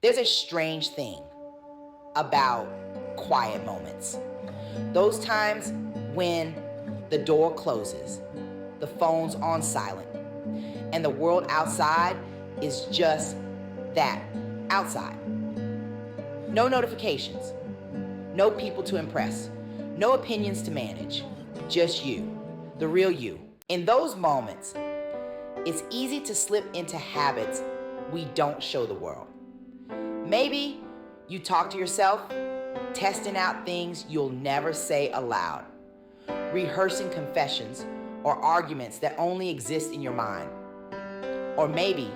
There's a strange thing about quiet moments. Those times when the door closes, the phone's on silent, and the world outside is just that, outside. No notifications, no people to impress, no opinions to manage, just you, the real you. In those moments, it's easy to slip into habits we don't show the world. Maybe you talk to yourself, testing out things you'll never say aloud, rehearsing confessions or arguments that only exist in your mind. Or maybe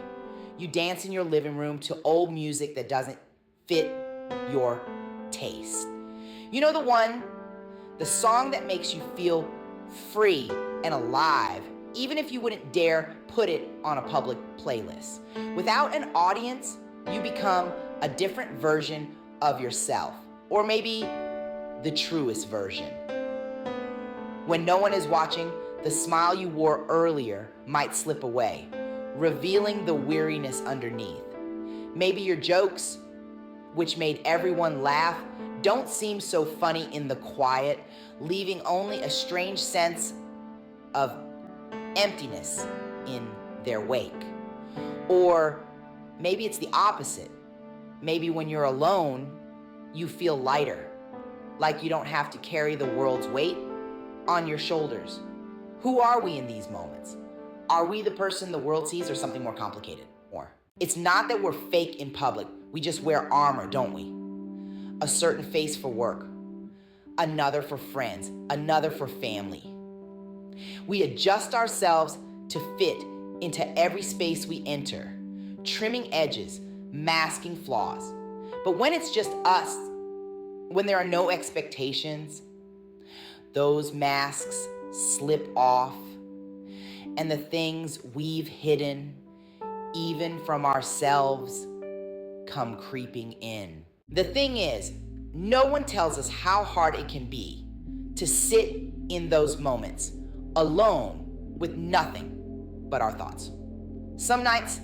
you dance in your living room to old music that doesn't fit your taste. You know the song that makes you feel free and alive, even if you wouldn't dare put it on a public playlist. Without an audience, you become a different version of yourself, or maybe the truest version. When no one is watching, the smile you wore earlier might slip away, revealing the weariness underneath. Maybe your jokes, which made everyone laugh, don't seem so funny in the quiet, leaving only a strange sense of emptiness in their wake. Or maybe it's the opposite. Maybe when you're alone, you feel lighter, like you don't have to carry the world's weight on your shoulders. Who are we in these moments? Are we the person the world sees, or something more complicated? It's not that we're fake in public. We just wear armor, don't we? A certain face for work, another for friends, another for family. We adjust ourselves to fit into every space we enter, trimming edges, masking flaws. But when it's just us, when there are no expectations, those masks slip off, and the things we've hidden, even from ourselves, come creeping in. The thing is, no one tells us how hard it can be to sit in those moments, alone with nothing but our thoughts. Some nights,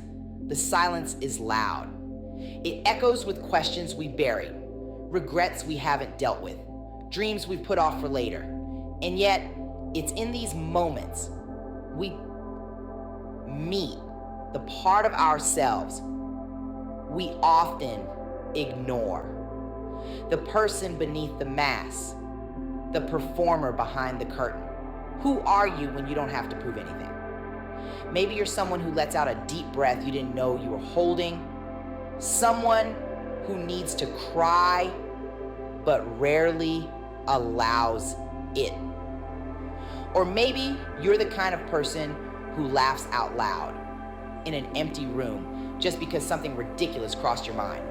the silence is loud. It echoes with questions we bury, regrets we haven't dealt with, dreams we've put off for later. And yet, it's in these moments we meet the part of ourselves we often ignore. The person beneath the mask, the performer behind the curtain. Who are you when you don't have to prove anything? Maybe you're someone who lets out a deep breath you didn't know you were holding. Someone who needs to cry, but rarely allows it. Or maybe you're the kind of person who laughs out loud in an empty room just because something ridiculous crossed your mind.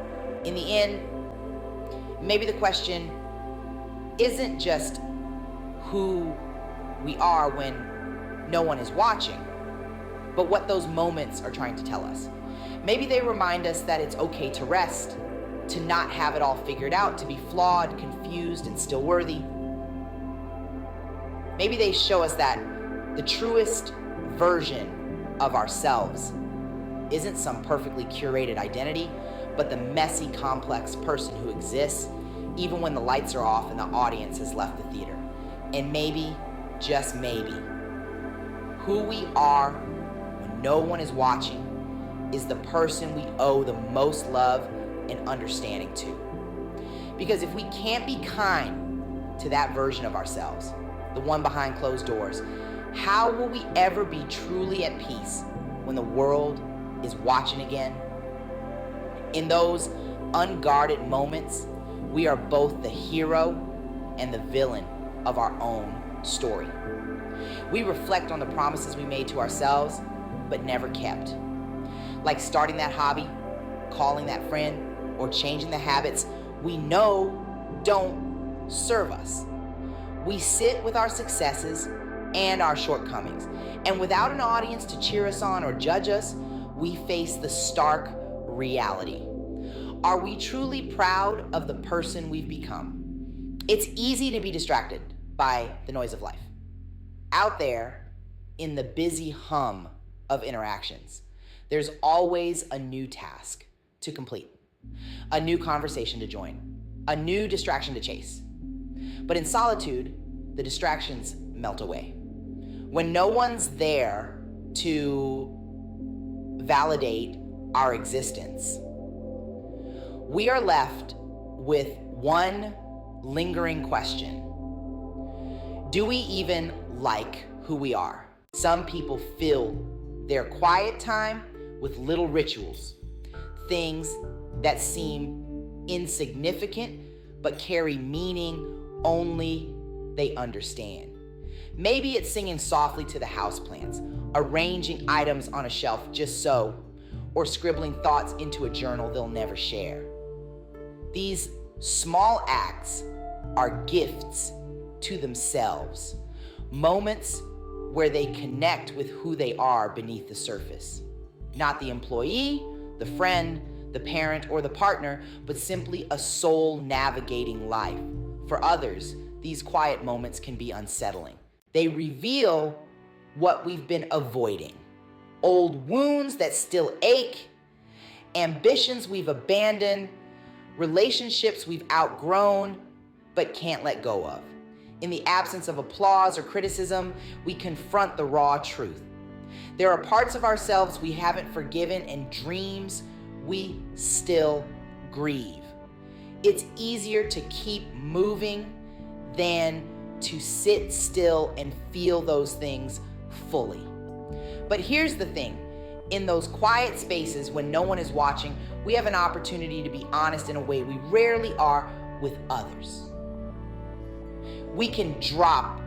In the end, maybe the question isn't just who we are when no one is watching, but what those moments are trying to tell us. Maybe they remind us that it's okay to rest, to not have it all figured out, to be flawed, confused, and still worthy. Maybe they show us that the truest version of ourselves isn't some perfectly curated identity, but the messy, complex person who exists even when the lights are off and the audience has left the theater. And maybe, just maybe, who we are when no one is watching is the person we owe the most love and understanding to. Because if we can't be kind to that version of ourselves, the one behind closed doors, how will we ever be truly at peace when the world is watching again? In those unguarded moments, we are both the hero and the villain of our own story. We reflect on the promises we made to ourselves, but never kept. Like starting that hobby, calling that friend, or changing the habits we know don't serve us. We sit with our successes and our shortcomings, and without an audience to cheer us on or judge us, we face the stark reality. Are we truly proud of the person we've become? It's easy to be distracted by the noise of life. Out there, in the busy hum of interactions, there's always a new task to complete. a new conversation to join, a new distraction to chase. But in solitude, the distractions melt away. When no one's there to validate our existence, we are left with one lingering question. Do we even like who we are? Some people fill their quiet time with little rituals, things that seem insignificant but carry meaning only they understand. Maybe it's singing softly to the houseplants, arranging items on a shelf just so, or scribbling thoughts into a journal they'll never share. These small acts are gifts to themselves, moments where they connect with who they are beneath the surface. Not the employee, the friend, the parent, or the partner, but simply a soul navigating life. For others, these quiet moments can be unsettling. They reveal what we've been avoiding, old wounds that still ache, ambitions we've abandoned, relationships we've outgrown but can't let go of. In the absence of applause or criticism, we confront the raw truth. There are parts of ourselves we haven't forgiven and dreams we still grieve. It's easier to keep moving than to sit still and feel those things fully. But here's the thing. In those quiet spaces when no one is watching, we have an opportunity to be honest in a way we rarely are with others. We can drop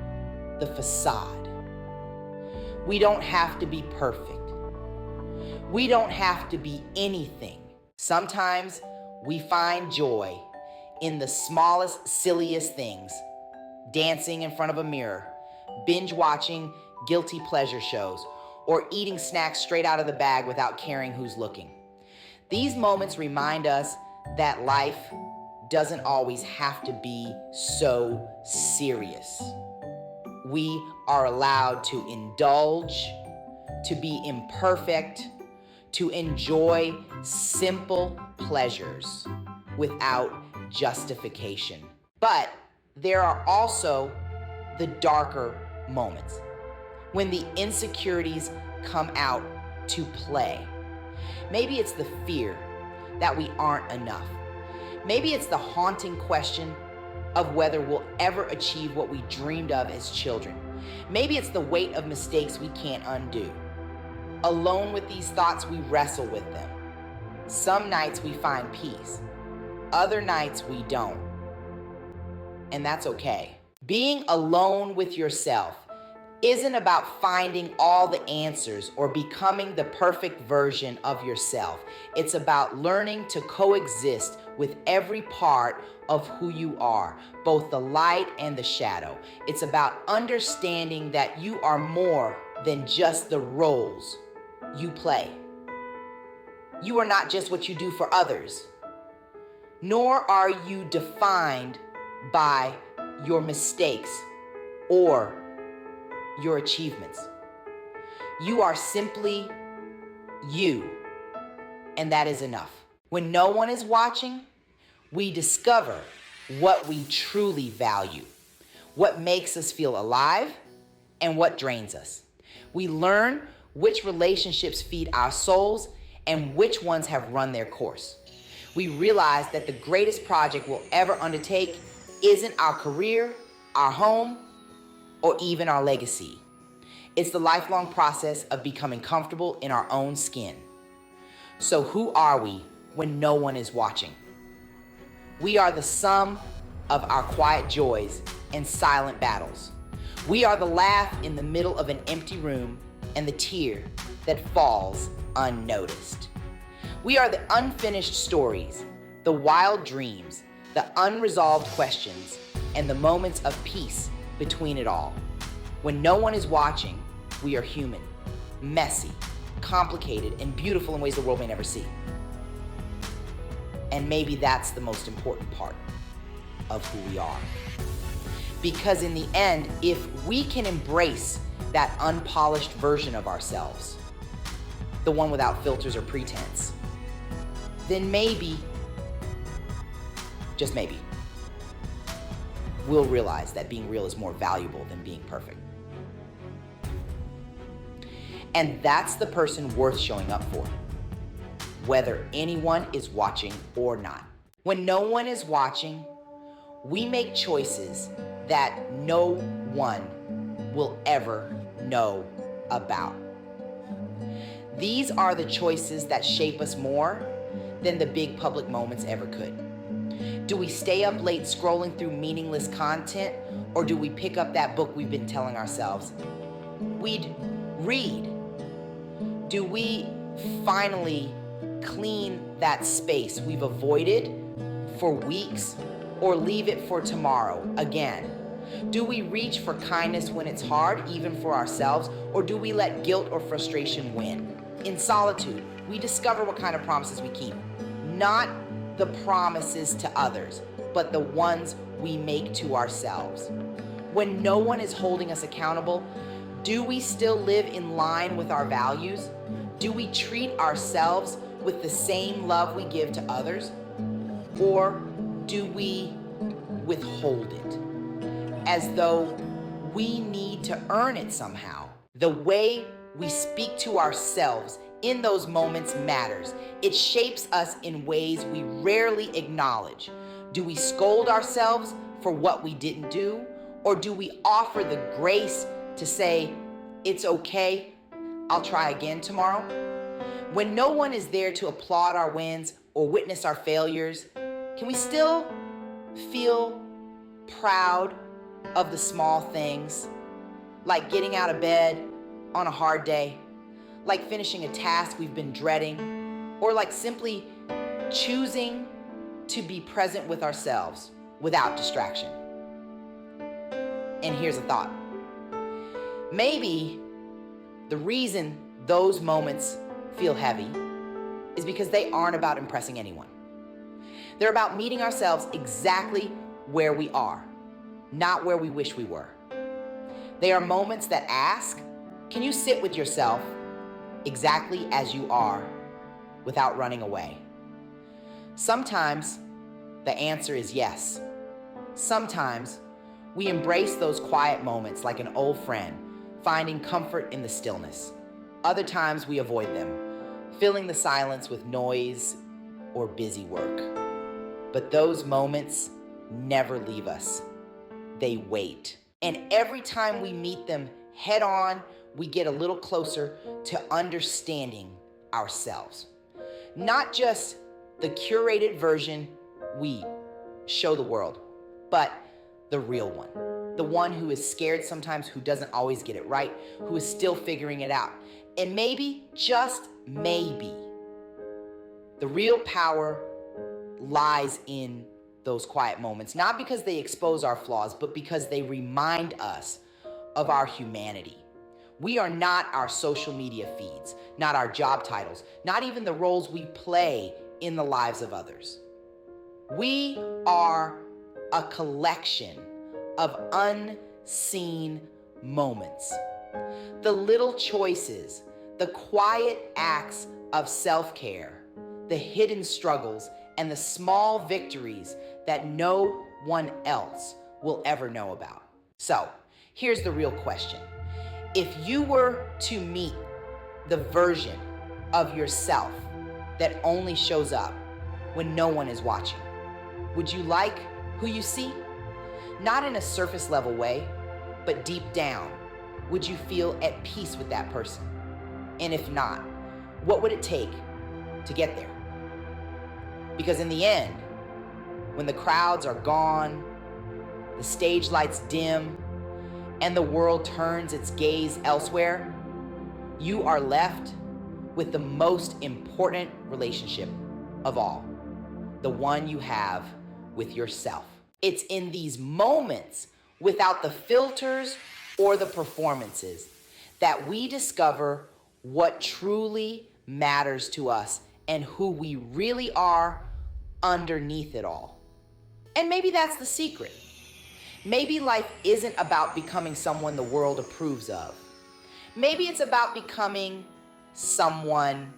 the facade. We don't have to be perfect. We don't have to be anything. Sometimes we find joy in the smallest, silliest things. Dancing in front of a mirror, binge watching guilty pleasure shows, or eating snacks straight out of the bag without caring who's looking. These moments remind us that life doesn't always have to be so serious. We are allowed to indulge, to be imperfect, to enjoy simple pleasures without justification. But there are also the darker moments when the insecurities come out to play. Maybe it's the fear that we aren't enough. Maybe it's the haunting question of whether we'll ever achieve what we dreamed of as children. Maybe it's the weight of mistakes we can't undo. Alone with these thoughts, we wrestle with them. Some nights we find peace. Other nights we don't. And that's okay. Being alone with yourself isn't about finding all the answers or becoming the perfect version of yourself. It's about learning to coexist with every part of who you are, both the light and the shadow. It's about understanding that you are more than just the roles you play. You are not just what you do for others, nor are you defined by your mistakes or your achievements. You are simply you, and that is enough. When no one is watching, we discover what we truly value, what makes us feel alive, and what drains us. We learn which relationships feed our souls and which ones have run their course. We realize that the greatest project we'll ever undertake isn't our career, our home, or even our legacy. It's the lifelong process of becoming comfortable in our own skin. So who are we when no one is watching? We are the sum of our quiet joys and silent battles. We are the laugh in the middle of an empty room and the tear that falls unnoticed. We are the unfinished stories, the wild dreams, the unresolved questions, and the moments of peace between it all. When no one is watching, we are human, messy, complicated, and beautiful in ways the world may never see. And maybe that's the most important part of who we are. Because in the end, if we can embrace that unpolished version of ourselves, the one without filters or pretense, then maybe just maybe, we'll realize that being real is more valuable than being perfect. And that's the person worth showing up for, whether anyone is watching or not. When no one is watching, we make choices that no one will ever know about. These are the choices that shape us more than the big public moments ever could. Do we stay up late scrolling through meaningless content, or do we pick up that book we've been telling ourselves we'd read? Do we finally clean that space we've avoided for weeks, or leave it for tomorrow again? Do we reach for kindness when it's hard, even for ourselves, or do we let guilt or frustration win? In solitude, we discover what kind of promises we keep. Not the promises to others, but the ones we make to ourselves. When no one is holding us accountable, do we still live in line with our values? Do we treat ourselves with the same love we give to others? Or do we withhold it as though we need to earn it somehow? The way we speak to ourselves in those moments matters. It shapes us in ways we rarely acknowledge. Do we scold ourselves for what we didn't do? Or do we offer the grace to say, it's okay, I'll try again tomorrow? When no one is there to applaud our wins or witness our failures, can we still feel proud of the small things, like getting out of bed on a hard day, like finishing a task we've been dreading, or like simply choosing to be present with ourselves without distraction? And here's a thought. Maybe the reason those moments feel heavy is because they aren't about impressing anyone. They're about meeting ourselves exactly where we are, not where we wish we were. They are moments that ask, can you sit with yourself exactly as you are without running away? Sometimes the answer is yes. Sometimes we embrace those quiet moments like an old friend, finding comfort in the stillness. Other times we avoid them, filling the silence with noise or busy work. But those moments never leave us. They wait. And every time we meet them head on, we get a little closer to understanding ourselves. Not just the curated version we show the world, but the real one. The one who is scared sometimes, who doesn't always get it right, who is still figuring it out. And maybe, just maybe, the real power lies in those quiet moments, not because they expose our flaws, but because they remind us of our humanity. We are not our social media feeds, not our job titles, not even the roles we play in the lives of others. We are a collection of unseen moments. The little choices, the quiet acts of self-care, the hidden struggles, and the small victories that no one else will ever know about. So, here's the real question. If you were to meet the version of yourself that only shows up when no one is watching, would you like who you see? Not in a surface level way, but deep down, would you feel at peace with that person? And if not, what would it take to get there? Because in the end, when the crowds are gone, the stage lights dim, and the world turns its gaze elsewhere, you are left with the most important relationship of all, the one you have with yourself. It's in these moments, without the filters or the performances, that we discover what truly matters to us and who we really are underneath it all. And maybe that's the secret. Maybe life isn't about becoming someone the world approves of. Maybe it's about becoming someone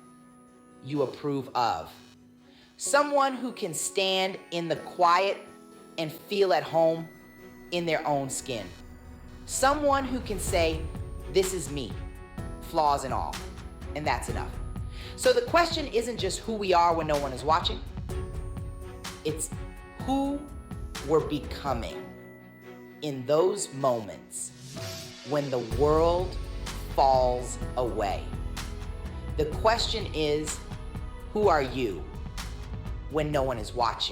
you approve of. Someone who can stand in the quiet and feel at home in their own skin. Someone who can say, this is me, flaws and all, and that's enough. So the question isn't just who we are when no one is watching. It's who we're becoming in those moments when the world falls away. The question is, who are you when no one is watching?